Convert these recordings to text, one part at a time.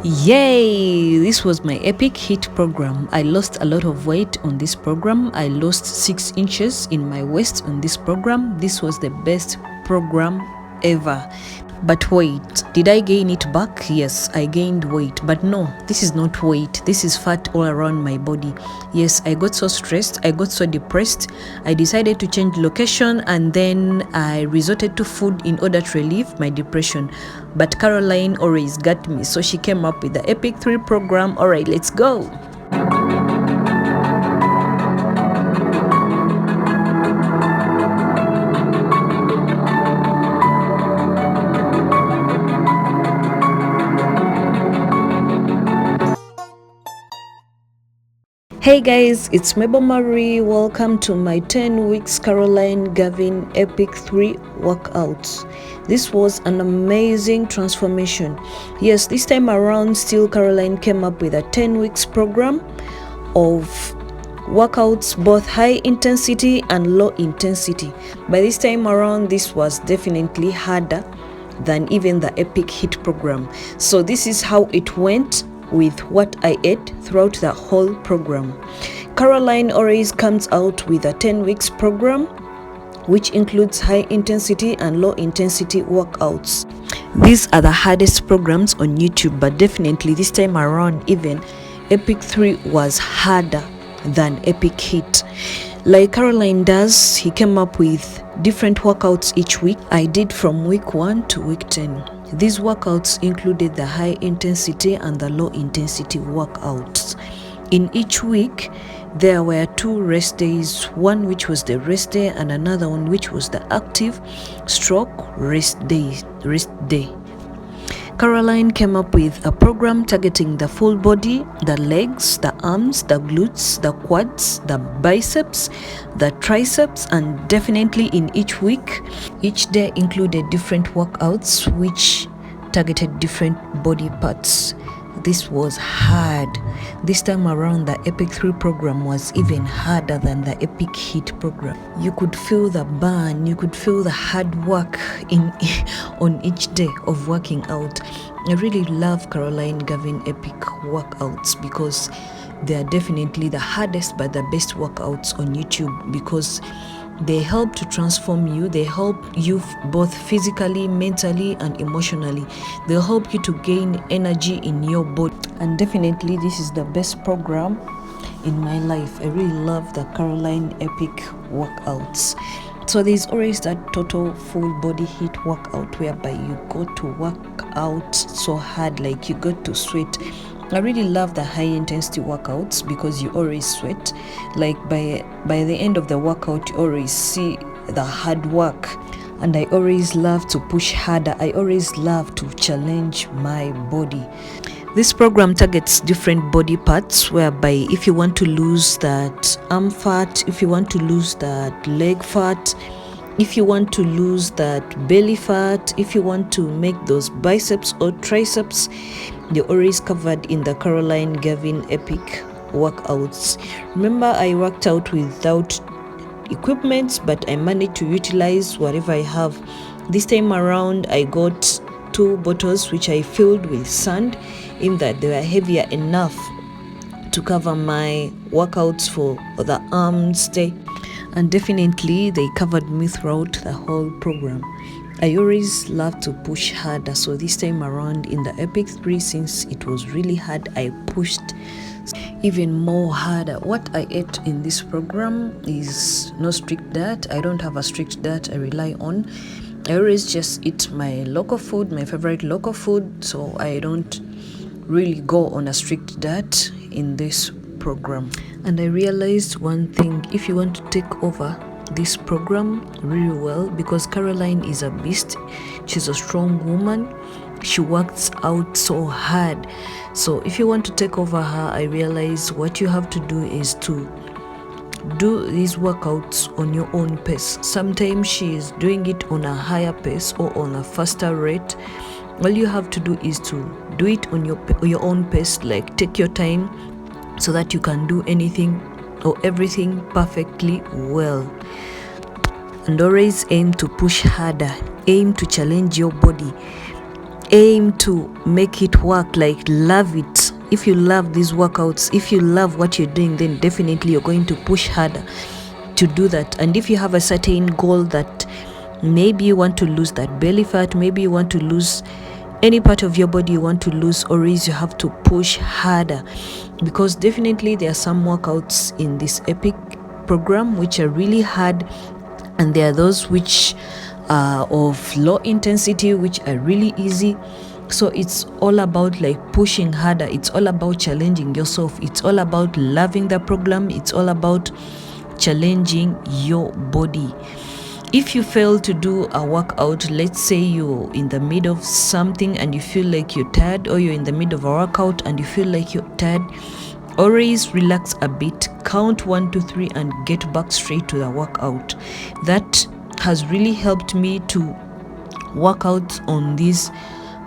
Yay! This was my epic Hiit program. I lost a lot of weight on this program. I lost 6 inches in my waist on this program. This was the best program ever. But wait, did I gain it back? Yes, I gained weight. But no, this is not weight. This is fat all around my body. Yes, I got so stressed. I got so depressed. I decided to change location and then I resorted to food in order to relieve my depression. But Caroline always got me. So she came up with the Epic 3 program. All right, let's go. Hey guys, it's Mable Marie. Welcome to my 10 weeks Caroline Girvan Epic 3 workouts. This was an amazing transformation. Yes, this time around still Caroline came up with a 10 weeks program of workouts, both high intensity and low intensity. By this time around, this was definitely harder than even the Epic Hiit program. So this is how it went with what I ate throughout the whole program. Caroline always comes out with a 10 weeks program which includes high intensity and low intensity workouts. These are the hardest programs on YouTube, but definitely this time around even Epic 3 was harder than Epic Hiit. Like Caroline does, he came up with different workouts each week. I did from week 1 to week 10. These workouts included the high intensity and the low intensity workouts. In each week, there were 2 rest days, one which was the rest day and another one which was the active stroke rest day. Caroline came up with a program targeting the full body, the legs, the arms, the glutes, the quads, the biceps, the triceps, and definitely in each week, each day included different workouts which targeted different body parts. This was hard. This time around, the Epic 3 program was even harder than the Epic Hiit program. You could feel the burn, you could feel the hard work on each day of working out. I really love Caroline Girvan Epic workouts because they are definitely the hardest but the best workouts on YouTube because they help to transform you. They help you both physically, mentally, and emotionally. They'll help you to gain energy in your body. And definitely this is the best program in my life. I really love the Caroline Epic workouts. So there's always that total full body heat workout whereby you go to work out so hard, like you got to sweat. I really love the high intensity workouts because you always sweat. Like by the end of the workout, you always see the hard work. And I always love to push harder. I always love to challenge my body. This program targets different body parts whereby if you want to lose that arm fat, if you want to lose that leg fat, if you want to lose that belly fat, if you want to make those biceps or triceps, they're always covered in the Caroline Girvan Epic workouts. Remember, I worked out without equipment, but I managed to utilize whatever I have. This time around, I got 2 bottles which I filled with sand, in that they were heavier enough to cover my workouts for the arms day. And definitely they covered me throughout the whole program. I always love to push harder, so this time around in the Epic 3, since it was really hard, I pushed even more harder. What I ate in this program is no strict diet. I don't have a strict diet I rely on. I always just eat my local food, my favorite local food, so I don't really go on a strict diet in this program. And I realized one thing: if you want to take over this program really well, because Caroline is a beast, she's a strong woman, she works out so hard. So if you want to take over her, I realize what you have to do is to do these workouts on your own pace. Sometimes she is doing it on a higher pace or on a faster rate. All you have to do is to do it on your own pace, like take your time so that you can do anything or everything perfectly well. And always aim to push harder, aim to challenge your body, aim to make it work, like love it. If you love these workouts, if you love what you're doing, then definitely you're going to push harder to do that. And if you have a certain goal that maybe you want to lose that belly fat, maybe you want to lose any part of your body you want to lose, or is you have to push harder, because definitely there are some workouts in this epic program which are really hard, and there are those which are of low intensity which are really easy. So it's all about like pushing harder, it's all about challenging yourself, it's all about loving the program, it's all about challenging your body. If you fail to do a workout, let's say you're in the middle of something and you feel like you're tired, or you're in the middle of a workout and you feel like you're tired, always relax a bit, count 1 to 3 and get back straight to the workout. That has really helped me to work out on these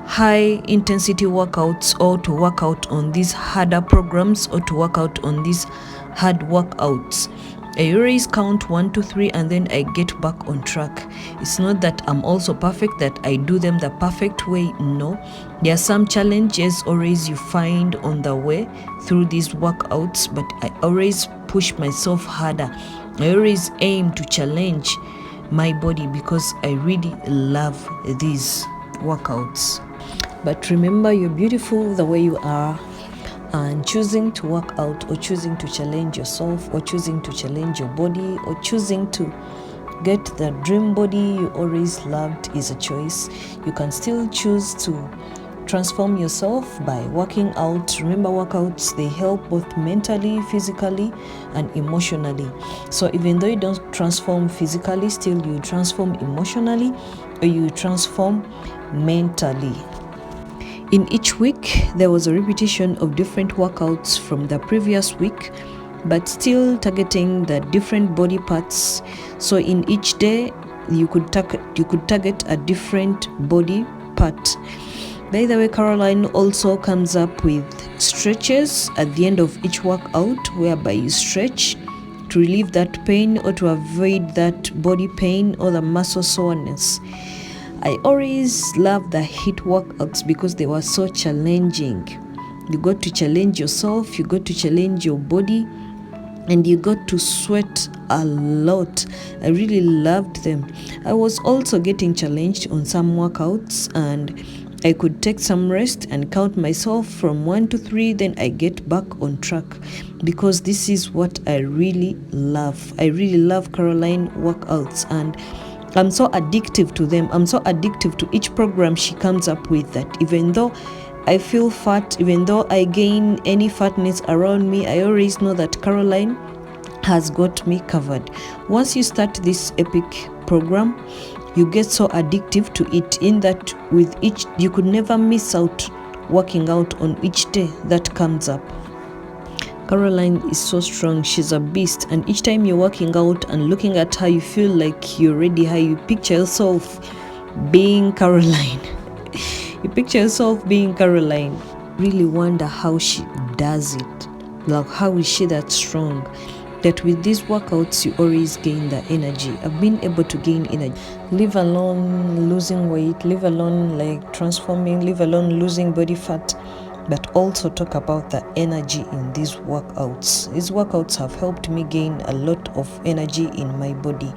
high intensity workouts, or to work out on these harder programs, or to work out on these hard workouts. I always count 1 to 3 and then I get back on track. It's not that I'm also perfect, that I do them the perfect way. No, there are some challenges always you find on the way through these workouts, but I always push myself harder. I always aim to challenge my body because I really love these workouts. But remember, you're beautiful the way you are, and choosing to work out, or choosing to challenge yourself, or choosing to challenge your body, or choosing to get the dream body you always loved is a choice. You can still choose to transform yourself by working out. Remember, workouts, they help both mentally, physically, and emotionally. So even though you don't transform physically, still you transform emotionally, or you transform mentally. In each week, there was a repetition of different workouts from the previous week, but still targeting the different body parts. So in each day, you could target a different body part. By the way, Caroline also comes up with stretches at the end of each workout, whereby you stretch to relieve that pain, or to avoid that body pain or the muscle soreness. I always love the Hiit workouts because they were so challenging. You got to challenge yourself, you got to challenge your body, and you got to sweat a lot. I really loved them. I was also getting challenged on some workouts, and I could take some rest and count myself from 1 to 3, then I get back on track, because this is what I really love. I really love Caroline workouts, and I'm so addictive to them. I'm so addictive to each program she comes up with, that even though I feel fat, even though I gain any fatness around me, I always know that Caroline has got me covered. Once you start this epic program, you get so addictive to it, in that with each, you could never miss out working out on each day that comes up. Caroline is so strong, she's a beast, and each time you're working out and looking at her, you feel like you're ready. How you picture yourself being Caroline. You picture yourself being Caroline. Really wonder how she does it. Like, how is she that strong? That with these workouts you always gain the energy. I've been able to gain energy. Leave alone losing weight, leave alone like transforming, leave alone losing body fat, but also talk about the energy in these workouts. These workouts have helped me gain a lot of energy in my body.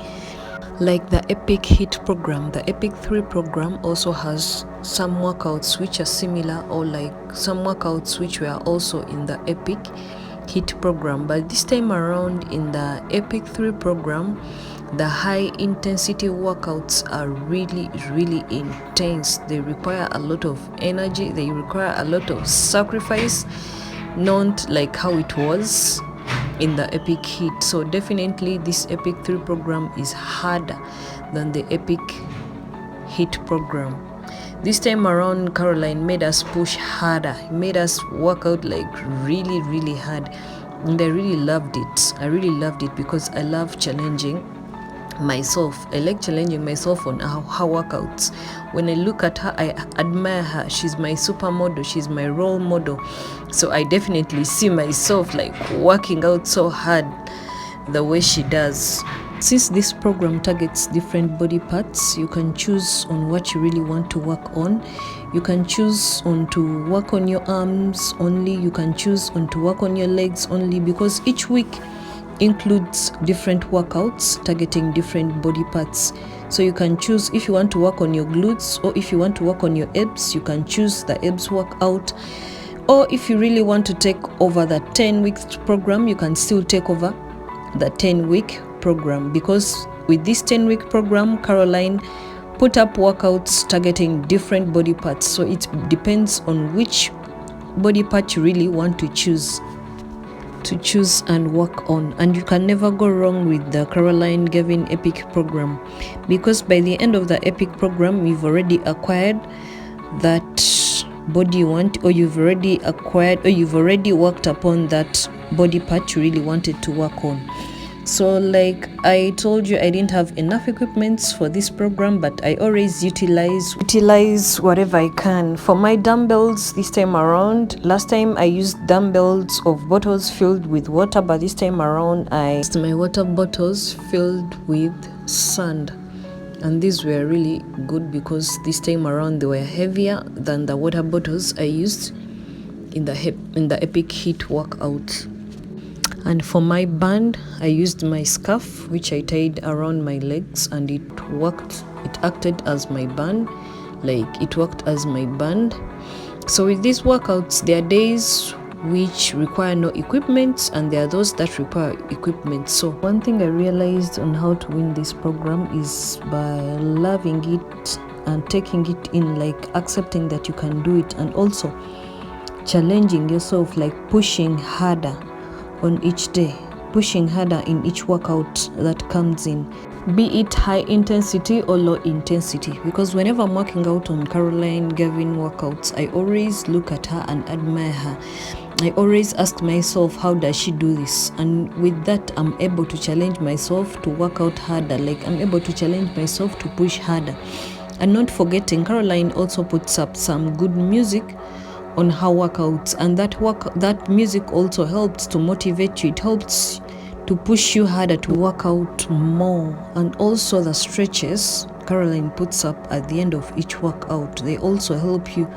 Like the Epic Hiit program, the Epic 3 program also has some workouts which are similar, or like some workouts which were also in the Epic Hiit program. But this time around in the Epic 3 program, the high intensity workouts are really, really intense. They require a lot of energy, they require a lot of sacrifice, not like how it was in the Epic Hiit. So definitely this Epic 3 program is harder than the Epic Hiit program. This time around, Caroline made us push harder, made us work out like really, really hard, and I really loved it. I really loved it because I love challenging myself. I like challenging myself on her workouts. When I look at her, I admire her. She's my supermodel, she's my role model. So I definitely see myself like working out so hard the way she does. Since this program targets different body parts, you can choose on what you really want to work on. You can choose on to work on your arms only, you can choose on to work on your legs only, because each week includes different workouts targeting different body parts. So you can choose if you want to work on your glutes, or if you want to work on your abs, you can choose the abs workout. Or if you really want to take over the 10-week program, you can still take over the 10-week program, because with this 10-week program, Caroline put up workouts targeting different body parts. So it depends on which body part you really want to choose and work on. And you can never go wrong with the Caroline Girvan Epic program, because by the end of the Epic program, you've already acquired that body you want, or you've already worked upon that body part you really wanted to work on. So like I told you, I didn't have enough equipments for this program, but I always utilize whatever I can. For my dumbbells this time around, last time I used dumbbells of bottles filled with water, but this time around I used my water bottles filled with sand. And these were really good because this time around they were heavier than the water bottles I used in the Epic Hiit workout. And for my band, I used my scarf, which I tied around my legs, and it acted as my band. So with these workouts, there are days which require no equipment, and there are those that require equipment. So one thing I realized on how to win this program is by loving it and taking it in, like accepting that you can do it, and also challenging yourself, like pushing harder on each day, pushing harder in each workout that comes in, be it high intensity or low intensity. Because whenever I'm working out on Caroline Girvan workouts, I always look at her and admire her. I always ask myself, how does she do this? And with that, I'm able to challenge myself to work out harder. Like I'm able to challenge myself to push harder. And not forgetting, Caroline also puts up some good music on her workouts, and that music also helps to motivate you. It helps to push you harder to work out more. And also the stretches Caroline puts up at the end of each workout, they also help you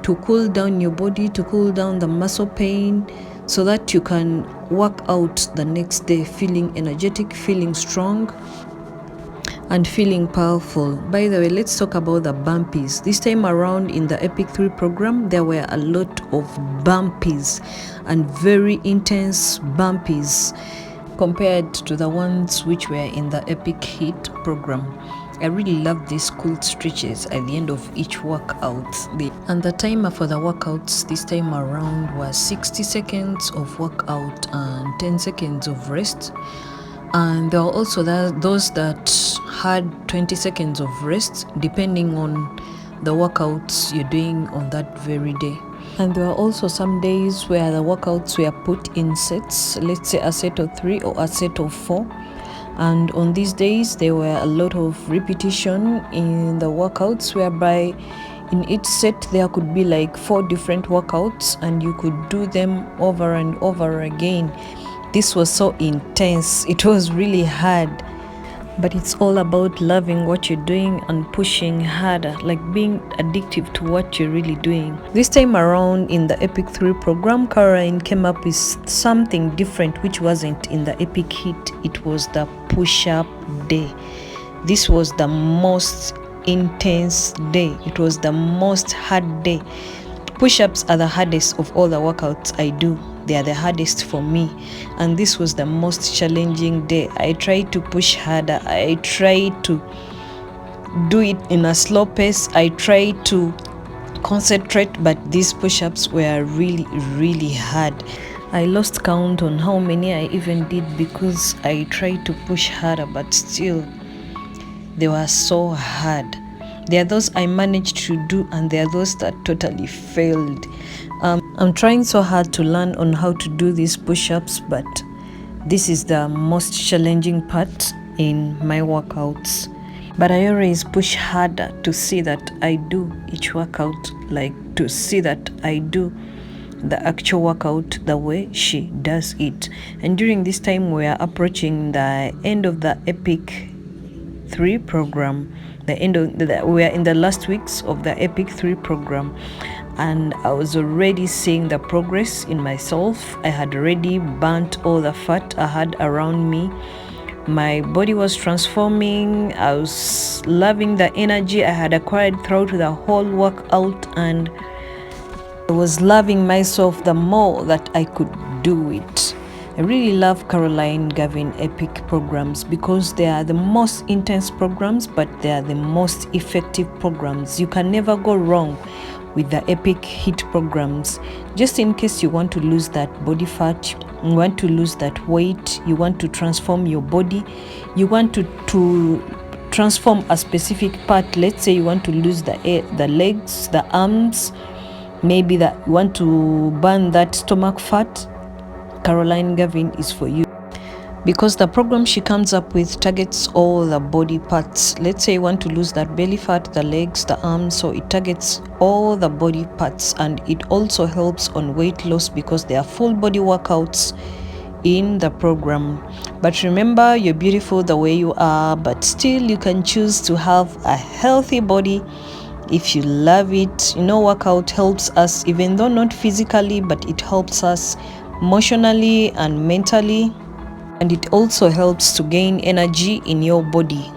to cool down your body, to cool down the muscle pain, so that you can work out the next day feeling energetic, feeling strong, and feeling powerful. By the way, let's talk about the bumpies. This time around in the Epic 3 program, there were a lot of bumpies, and very intense bumpies compared to the ones which were in the Epic Hiit program. I really love these cool stretches at the end of each workout. And the timer for the workouts this time around was 60 seconds of workout and 10 seconds of rest. And there are also those that had 20 seconds of rest, depending on the workouts you're doing on that very day. And there are also some days where the workouts were put in sets, let's say a set of 3 or a set of 4. And on these days, there were a lot of repetition in the workouts, whereby in each set there could be like 4 different workouts, and you could do them over and over again. This was so intense. It was really hard. But it's all about loving what you're doing and pushing harder, like being addictive to what you're really doing. This time around in the Epic 3 program, Caroline came up with something different which wasn't in the Epic Hiit. It was the push-up day. This was the most intense day. It was the most hard day. Push-ups are the hardest of all the workouts I do. They are the hardest for me, and this was the most challenging day. I tried to push harder. I tried to do it in a slow pace. I tried to concentrate, but these push-ups were really, really hard. I lost count on how many I even did, because I tried to push harder, but still they were so hard. There are those I managed to do, and there are those that totally failed. I'm trying so hard to learn on how to do these push-ups, but this is the most challenging part in my workouts. But I always push harder to see that I do each workout, like to see that I do the actual workout the way she does it. And during this time we are approaching the end of the Epic 3 program. we are in the last weeks of the Epic 3 program, and I was already seeing the progress in myself. I had already burnt all the fat I had around me. My body was transforming. I was loving the energy I had acquired throughout the whole workout, and I was loving myself the more that I could do it. I really love Caroline Girvan Epic programs because they are the most intense programs, but they are the most effective programs. You can never go wrong with the Epic Hiit programs. Just in case you want to lose that body fat, you want to lose that weight, you want to transform your body, you want to transform a specific part. Let's say you want to lose the legs, the arms, maybe that you want to burn that stomach fat. Caroline Girvan is for you, because the program she comes up with targets all the body parts. Let's say you want to lose that belly fat, the legs, the arms, so it targets all the body parts, and it also helps on weight loss because there are full body workouts in the program. But remember, you're beautiful the way you are, but still you can choose to have a healthy body if you love it. Workout helps us, even though not physically, but it helps us emotionally and mentally, and it also helps to gain energy in your body.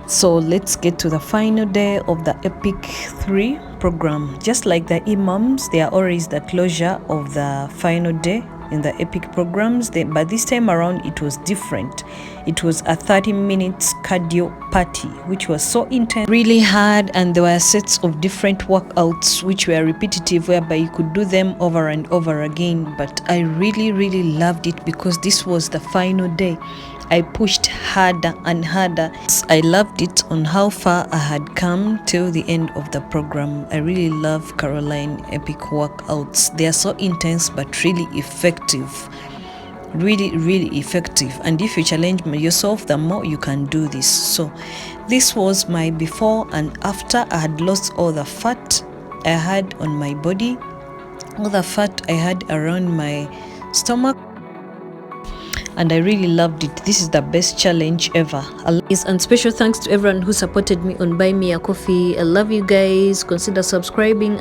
So let's get to the final day of the Epic 3 program. Just like the imams, they are always the closure of the final day in the Epic programs, but this time around it was different. It was a 30 minutes cardio party, which was so intense, really hard, and there were sets of different workouts which were repetitive, whereby you could do them over and over again. But I really loved it because this was the final day. I pushed harder and harder. I loved it on how far I had come till the end of the program. I really love Caroline Epic workouts. They are so intense but really effective. Really effective. And if you challenge yourself, the more you can do this. So this was my before and after. I had lost all the fat I had on my body, all the fat I had around my stomach, and I really loved it. This is the best challenge ever. And special thanks to everyone who supported me on Buy Me a Coffee. I love you guys. Consider subscribing.